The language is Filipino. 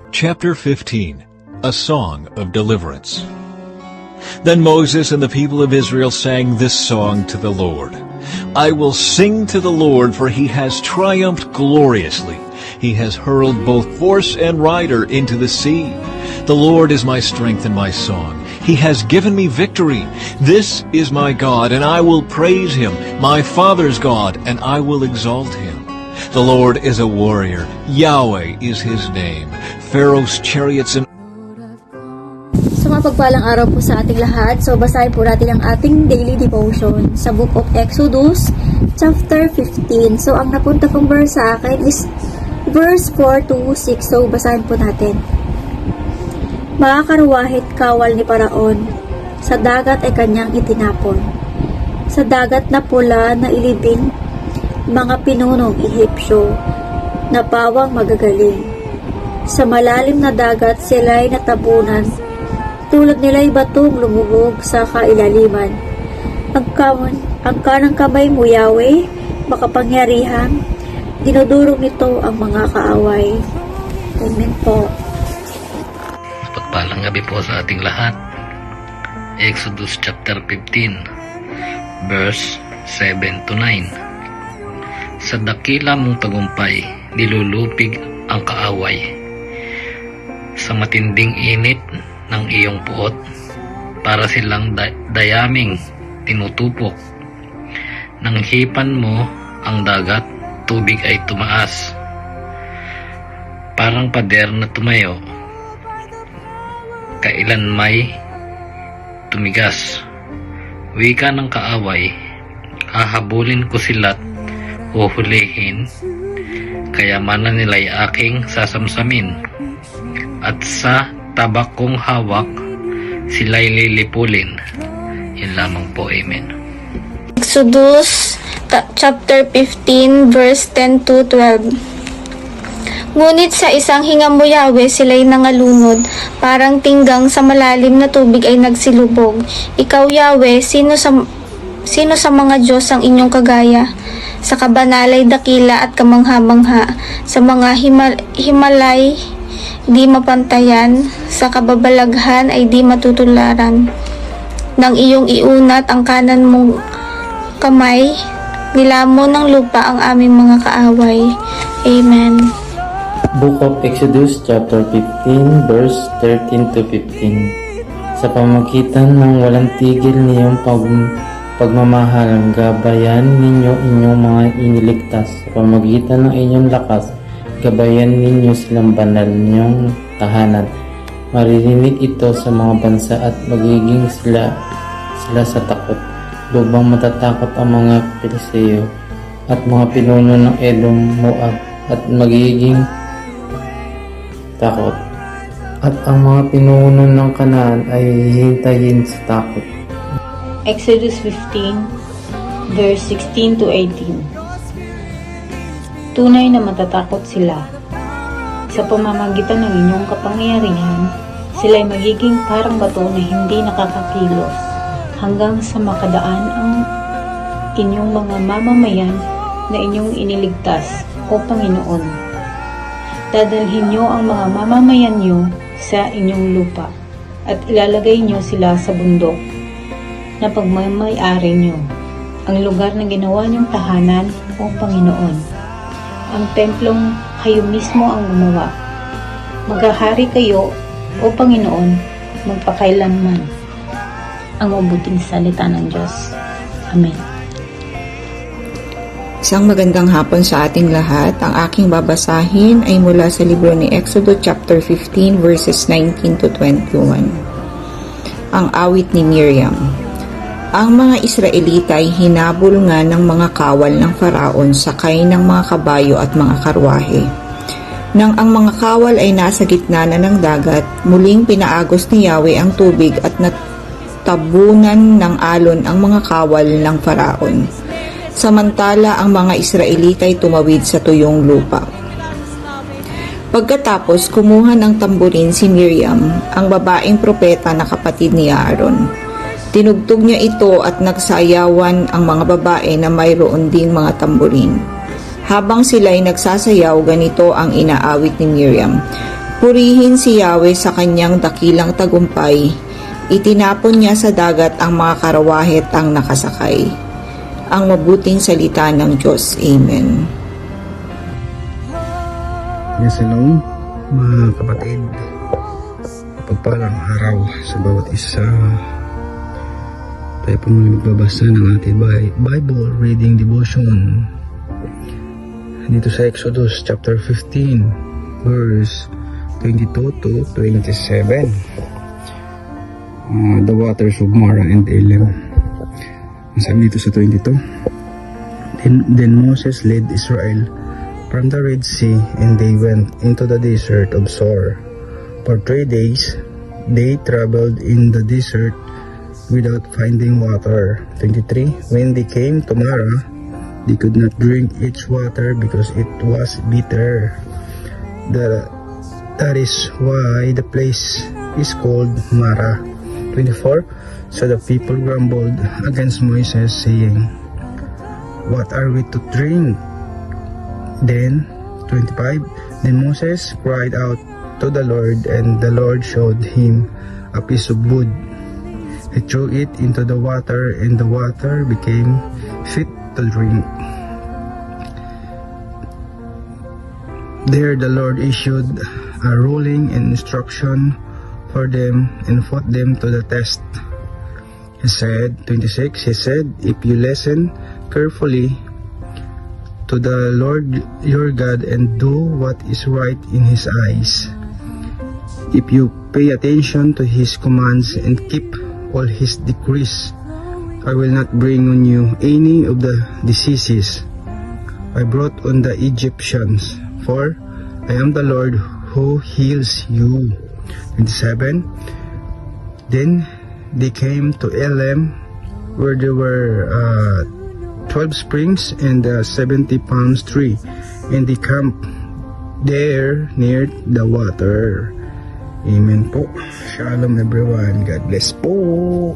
Chapter 15. A Song of Deliverance. Then Moses and the people of Israel sang this song to the Lord. I will sing to the Lord, for he has triumphed gloriously. He has hurled both horse and rider into the sea. The Lord is my strength and my song. He has given me victory. This is my God, and I will praise him, my father's God, and I will exalt him. The Lord is a warrior. Yahweh is his name. Pharaoh's chariots and... So mapagpalang araw po sa ating lahat. So basahin po natin ang ating daily devotion sa Book of Exodus, chapter 15. So ang napunta pong verse sa akin is verse 4 to 6. So basahin po natin. Mga karwahit kawal ni Paraon, sa dagat ay kanyang itinapon. Sa dagat na pula na ilibing, mga pinunong Ehipsyo, na pawang magagaling. Sa malalim na dagat sila'y natabunan, tulad nila'y batong lumubog sa kailaliman. Ang kanang kamay mo, Yahweh, makapangyarihan, dinudurog nito ang mga kaaway. Amen po. Pagpalang gabi po sa ating lahat. Exodus chapter 15, verse 7 to 9. Sa dakila mong tagumpay, nilulupig ang kaaway. Sa matinding init ng iyong puot, para silang dayaming tinutupok. Nang hipan mo ang dagat, tubig ay tumaas. Parang pader na tumayo, kailan may tumigas. Wika ng kaaway, hahabulin ko sila't uhulihin, kayamanan nila'y aking sasamsamin, at sa tabak kong hawak sila'y lilipulin. Yan lamang po. Amen. Exodus chapter 15 verse 10 to 12. Ngunit sa isang hinga mo, Yahweh, sila'y nangalunod, parang tinggang sa malalim na tubig ay nagsilubog. Ikaw, Yahweh, sino sa mga Diyos ang inyong kagaya? Sa kabanalay dakila at kamangha-mangha, sa mga himalay di mapantayan, sa kababalaghan ay di matutularan. Nang iyong iunat ang kanan mong kamay, nilamon ng lupa ang aming mga kaaway. Amen. Book of Exodus chapter 15 verse 13 to 15. Sa pamagitan ng walang tigil niyong pagmamahal, gabayan ninyo inyong mga iniligtas. Sa pamagitan ng inyong lakas, gabayan ninyo silang banal niyong tahanan. Maririnig ito sa mga bansa at magiging sila sa takot. Lubang matatakot ang mga Pilisteo at mga pinuno ng Edom, Moab, at magiging takot. At ang mga pinuno ng Kanaan ay hihintayin sa takot. Exodus 15, verse 16 to 18. Tunay na matatakot sila. Sa pamamagitan ng inyong kapangyarihan, sila'y magiging parang bato na hindi nakakakilos, hanggang sa makadaan ang inyong mga mamamayan na inyong iniligtas, O Panginoon. Dadalhin niyo ang mga mamamayan niyo sa inyong lupa, at ilalagay niyo sila sa bundok na pagmamay-ari niyo, ang lugar na ginawa niyong tahanan, O Panginoon. Ang templong kayo mismo ang gumawa. Maghahari kayo, O Panginoon, magpakailanman. Ang mabuting salita ng Diyos. Amen. Isang magandang hapon sa ating lahat. Ang aking babasahin ay mula sa libro ni Exodus chapter 15 verses 19 to 21. Ang awit ni Miriam. Ang mga Israelita ay hinabol nga ng mga kawal ng Faraon sakay ng mga kabayo at mga karwahe. Nang ang mga kawal ay nasa gitna na ng dagat, muling pinaagos ni Yahweh ang tubig at natabunan ng alon ang mga kawal ng Faraon. Samantala ang mga Israelita ay tumawid sa tuyong lupa. Pagkatapos kumuha ng tamburin si Miriam, ang babaeng propeta na kapatid ni Aaron. Tinugtog niya ito at nagsayawan ang mga babae na mayroon ding mga tamburin. Habang sila'y nagsasayaw, ganito ang inaawit ni Miriam. Purihin si Yahweh sa kanyang dakilang tagumpay. Itinapon niya sa dagat ang mga karawahe at ang nakasakay. Ang mabuting salita ng Diyos. Amen. Yes, hello mga kapatid. Pagpalang araw sa bawat isa. Tayo po muli magbabasa ng ating Bible Reading Devotion dito sa Exodus chapter 15 verse 22 to 27. The waters of Mara and Elim. Sabi dito sa 22, Then Moses led Israel from the Red Sea, and they went into the desert of Shur. For 3 days they traveled in the desert without finding water. 23, When they came to Mara, they could not drink its water because it was bitter. That is why the place is called Mara. 24, So the people grumbled against Moses, saying, What are we to drink? Then 25, Then Moses cried out to the Lord, and the Lord showed him a piece of wood. He threw it into the water, and the water became fit to drink. There the Lord issued a ruling and instruction for them and put them to the test. He said, 26, He said, If you listen carefully to the Lord your God and do what is right in His eyes, if you pay attention to His commands and keep all His decrees, I will not bring on you any of the diseases I brought on the Egyptians, for I am the Lord who heals you. 27, Then they came to Elim, where there were 12 springs and 70 palm trees, and they camped there near the water. Amen po. Shalom everyone. God bless po.